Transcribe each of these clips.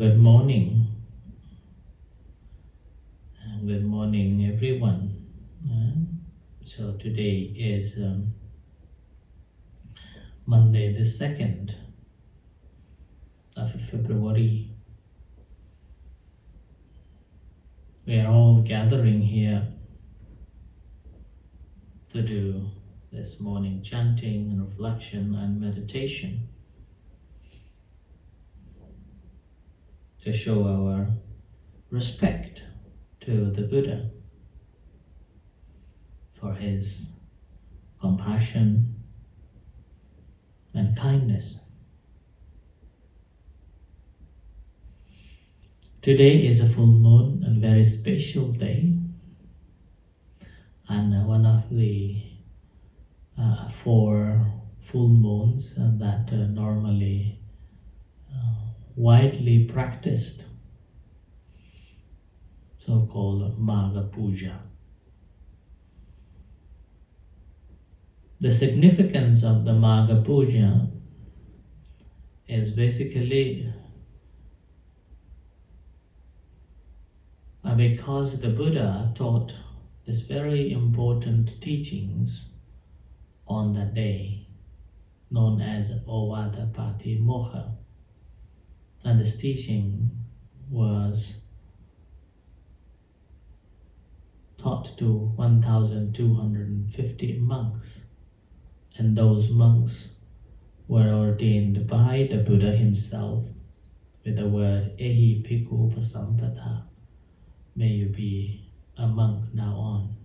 Good morning. Good morning, everyone. So today is Monday, the 2nd of February. We are all gathering here to do this morning chanting and reflection and meditation to show our respect to the Buddha for his compassion and kindness. Today is a full moon and very special day, and one of the 4 full moons that normally widely practiced, so-called Maghapuja. The significance of the Maghapuja is basically because the Buddha taught these very important teachings on that day, known as Ovada Patimokkha. And this teaching was taught to 1,250 monks, and those monks were ordained by the Buddha himself with the word Ehi Bhikkhu Upasampada. May you be a monk now on.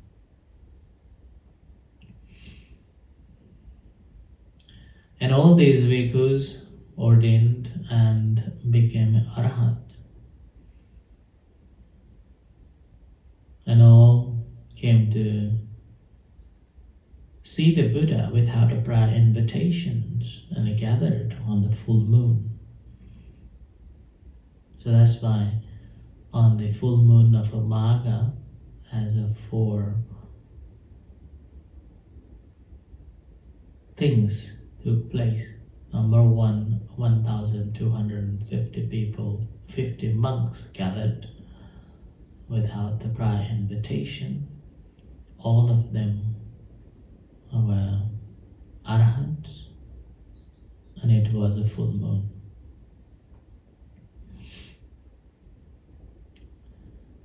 And all these bhikkhus ordained and became arhat. And all came to see the Buddha without a prior invitations and gathered on the full moon. So that's why on the full moon of a Magha, as a 4 things took place. Number 1, 1,250 people, 50 monks gathered without the prior invitation. All of them were arhats, and it was a full moon.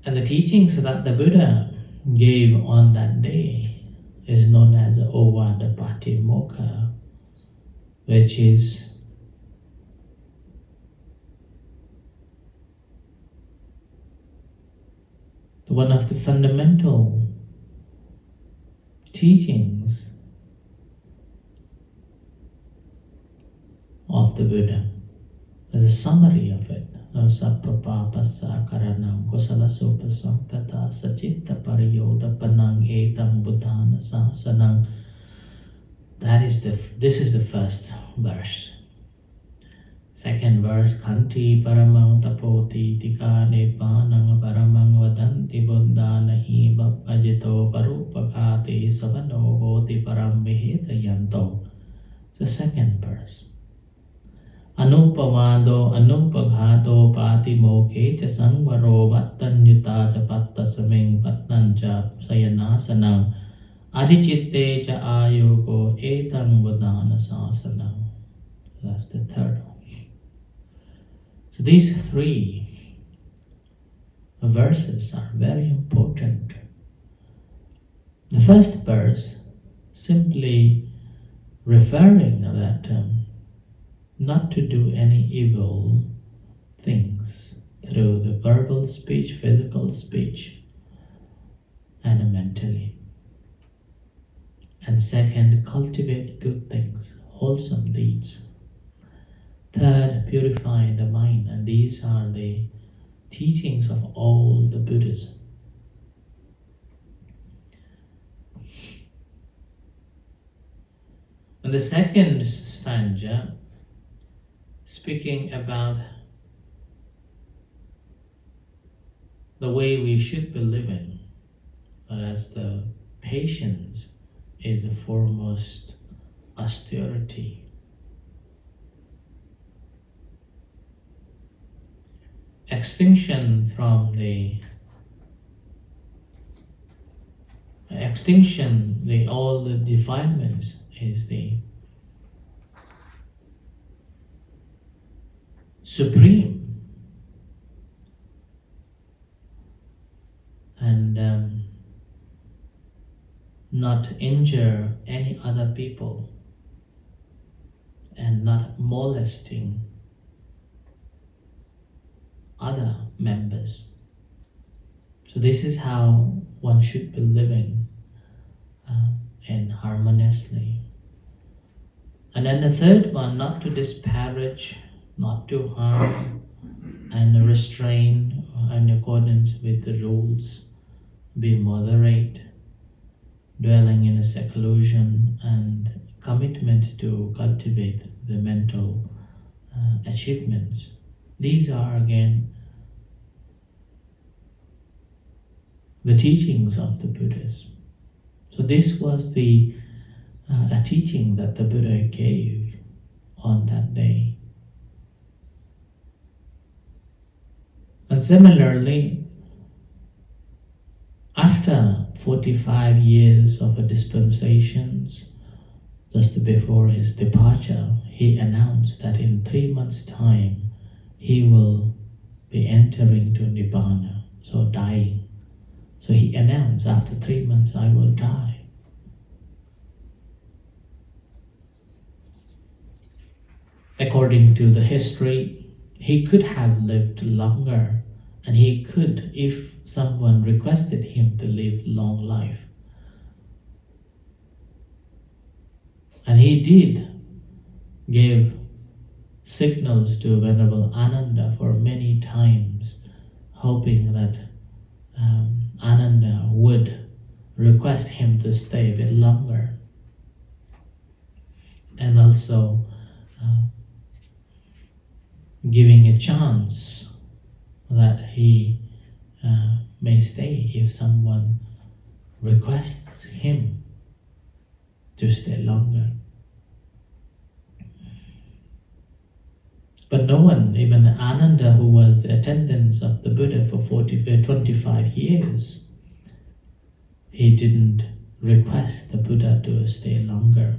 And the teachings that the Buddha gave on that day is known as Ovada Patimokkha, which is one of the fundamental teachings of the Buddha. As a summary of it, Sappapapasa Karanam Kusalasopasampata Sachitta Pariyodapanang Etam Buddhana Sasanang. This is the first verse. Second verse, Kanti Paramang Tapoti Tikane Panang Paramang Vadanti Buddhanahi Bapajito Parupakati Savano Hoti Param Vihita Yanto. The second verse. Anupamado Anupaghato Patimoke cha Sangvaro Vattanyuta cha Pattasameng Patnancha Sayanasanang Adichitte cha Ayoko Etang Vadana Sasanang. That's the third one. So these 3 verses are very important. The first verse simply referring that not to do any evil things through the verbal speech, physical speech, and mentally. And second, cultivate good things, wholesome deeds. Third, purify the mind, and these are the teachings of all the Buddhas. And the second stanza, speaking about the way we should be living, whereas the patience is the foremost austerity. extinction from the extinction, all the defilements is the supreme. And not injure any other people and not molesting other members. So this is how one should be living and harmoniously. And then the third one, not to disparage, not to harm, and restrain in accordance with the rules, be moderate, dwelling in a seclusion, and commitment to cultivate the mental achievements. These are again the teachings of the Buddhas. So this was the a teaching that the Buddha gave on that day. And similarly, after 45 years of dispensations, just before his departure, he announced that in 3 months' time he will be entering to Nibbana, so dying. So he announced, after 3 months I will die. According to the history, he could have lived longer, and he could, if someone requested him to live long life. And he did give signals to Venerable Ananda for many times, hoping that Ananda would request him to stay a bit longer. And also giving a chance that he may stay if someone requests him to stay longer. But no one, even Ananda, who was the attendant of the Buddha for 25 years, he didn't request the Buddha to stay longer.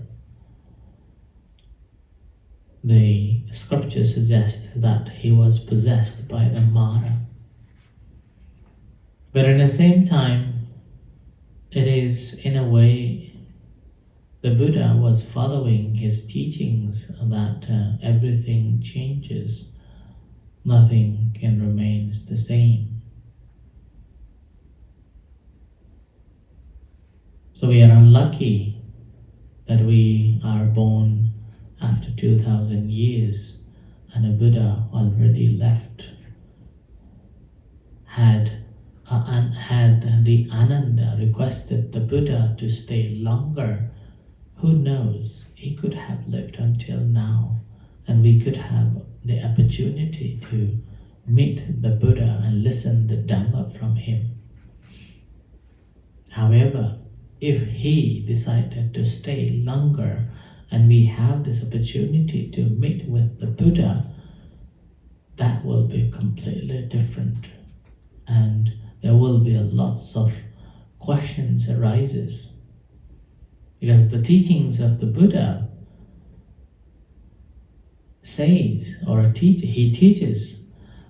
The scripture suggests that he was possessed by the Mara. But at the same time, it is in a way the Buddha was following his teachings that everything changes, nothing can remain the same. So we are unlucky that we are born after 2000 years and a Buddha already left. Had the Ananda requested the Buddha to stay longer, who knows, he could have lived until now, and we could have the opportunity to meet the Buddha and listen the Dhamma from him. However, if he decided to stay longer and we have this opportunity to meet with the Buddha, that will be completely different, and there will be lots of questions arises. Because the teachings of the Buddha says, or he teaches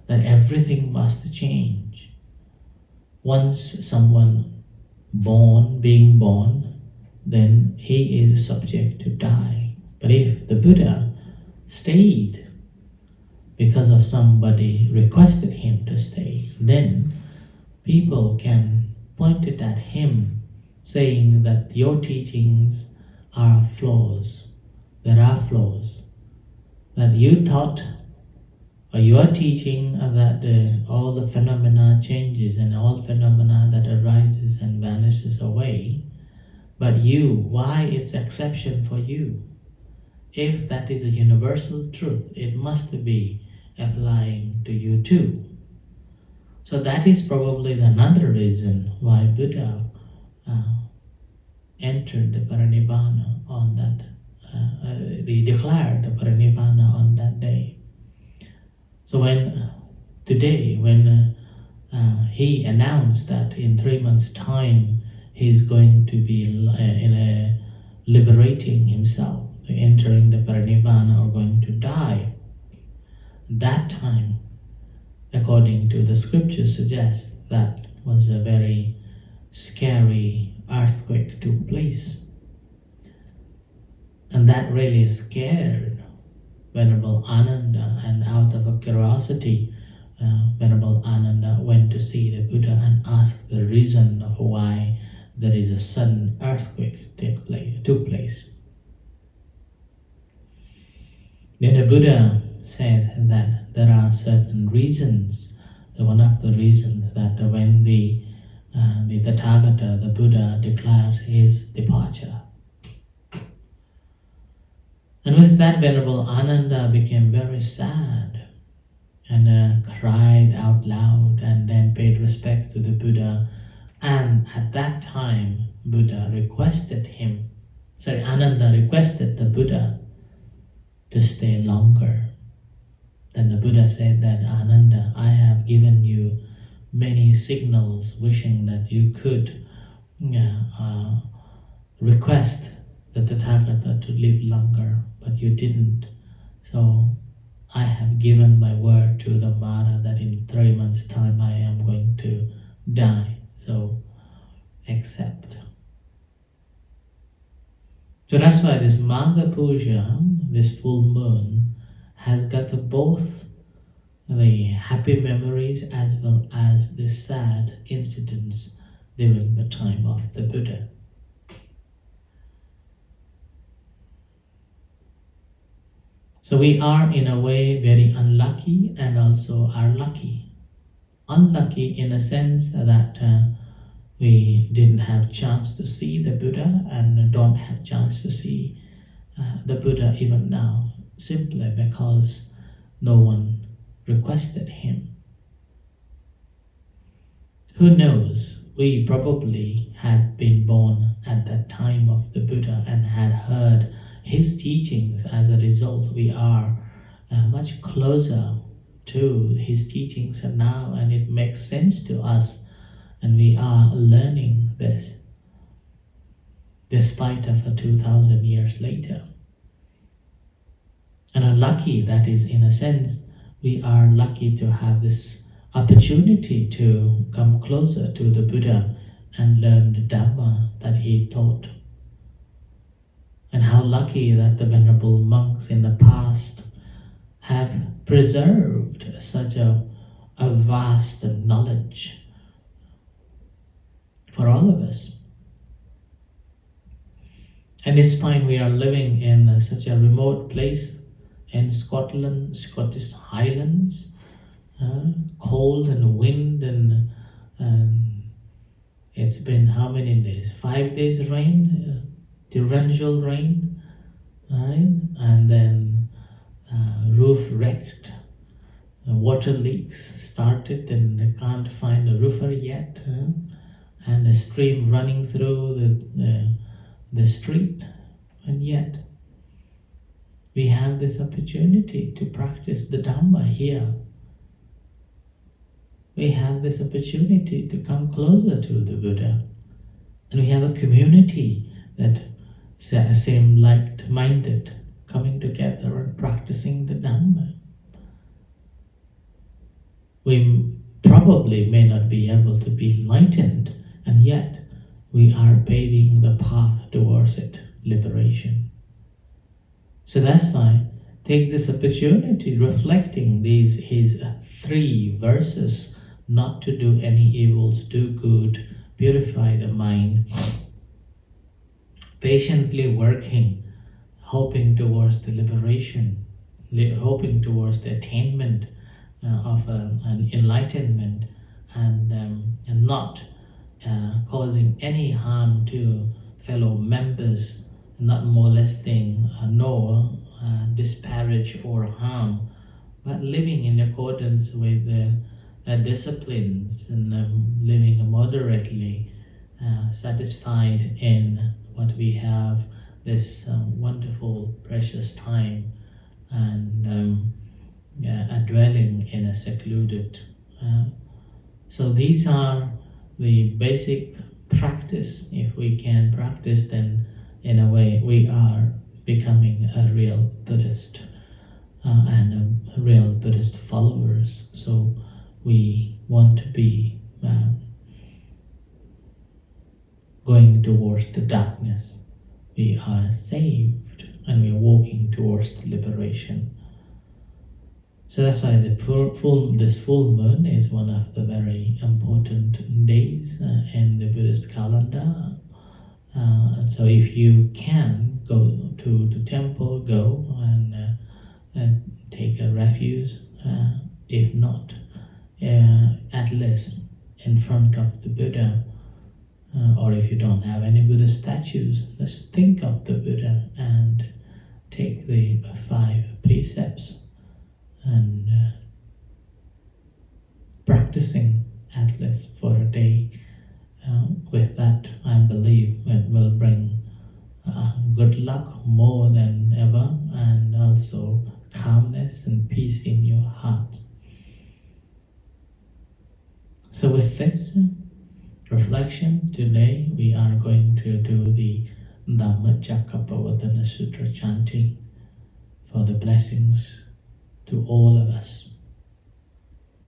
that everything must change. Once someone being born, then he is subject to die. But if the Buddha stayed because of somebody requested him to stay, then people can point it at him, saying that your teachings are flaws. There are flaws. That you taught, or you are teaching that all the phenomena changes and all phenomena that arises and vanishes away. But why it's exception for you? If that is a universal truth, it must be applying to you too. So that is probably another reason why Buddha entered the Parinibbana on that, they declared the Parinibbana on that day. So today, when he announced that in 3 months' time he's going to be liberating himself, entering the Parinibbana, or going to die. That time, according to the scriptures, suggests that was a very scary earthquake took place. And that really scared Venerable Ananda, and out of a curiosity, Venerable Ananda went to see the Buddha and asked the reason of why there is a sudden earthquake took place. Then the Buddha said that there are certain reasons. One of the reasons that when the Tathagata, the Buddha, declared his departure, and with that, Venerable Ananda became very sad and cried out loud, and then paid respect to the Buddha. And at that time, Ananda requested the Buddha to stay longer. Then the Buddha said that, Ananda, I have given you many signals wishing that you could request the Tathagata to live longer, but you didn't. So I have given my word to the Mara that in 3 months' time I am going to die. So accept. So that's why this Maghapuja, this full moon, has got both the happy memories as well as the sad incidents during the time of the Buddha. So we are in a way very unlucky and also are lucky. Unlucky in a sense that we didn't have chance to see the Buddha and don't have chance to see the Buddha even now, simply because no one requested him. Who knows, we probably had been born at that time of the Buddha and had heard his teachings. As a result, we are much closer to his teachings now, and it makes sense to us, and we are learning this despite of 2,000 years later. And unlucky, that is, in a sense, we are lucky to have this opportunity to come closer to the Buddha and learn the Dhamma that he taught. And how lucky that the venerable monks in the past have preserved such a vast knowledge for all of us. And despite we are living in such a remote place in Scotland, Scottish Highlands, cold and wind, and it's been how many days? 5 days rain, torrential rain, right? And then roof wrecked, water leaks started, and they can't find a roofer yet, and a stream running through the street, and yet we have this opportunity to practice the Dhamma here. We have this opportunity to come closer to the Buddha, and we have a community that same like-minded, coming together and practicing the Dhamma. We probably may not be able to be enlightened, and yet we are paving the path towards it, liberation. So that's why take this opportunity, reflecting his 3 verses, not to do any evils, do good, purify the mind, patiently working, hoping towards the liberation, hoping towards the attainment of an enlightenment, and not causing any harm to fellow members, not molesting nor disparage or harm, but living in accordance with the disciplines and living moderately, satisfied in what we have, this wonderful, precious time, and dwelling in a secluded So these are the basic practice. If we can practice, then in a way we are becoming a real Buddhist and a real Buddhist followers. So we want to be going towards the darkness. We are saved and we are walking towards the liberation. So that's why this full moon is one of the very important days in the Buddhist calendar. And so if you can go to the temple, go and take a refuge. If not, at least in front of the Buddha, or if you don't have any Buddha statues, just think of the Buddha and take the 5 precepts and practicing at least for a day. With that, I believe it will bring good luck more than ever, and also calmness and peace in your heart. So with this reflection today, we are going to do the Dhammacakkappavattana Sutra chanting for the blessings to all of us.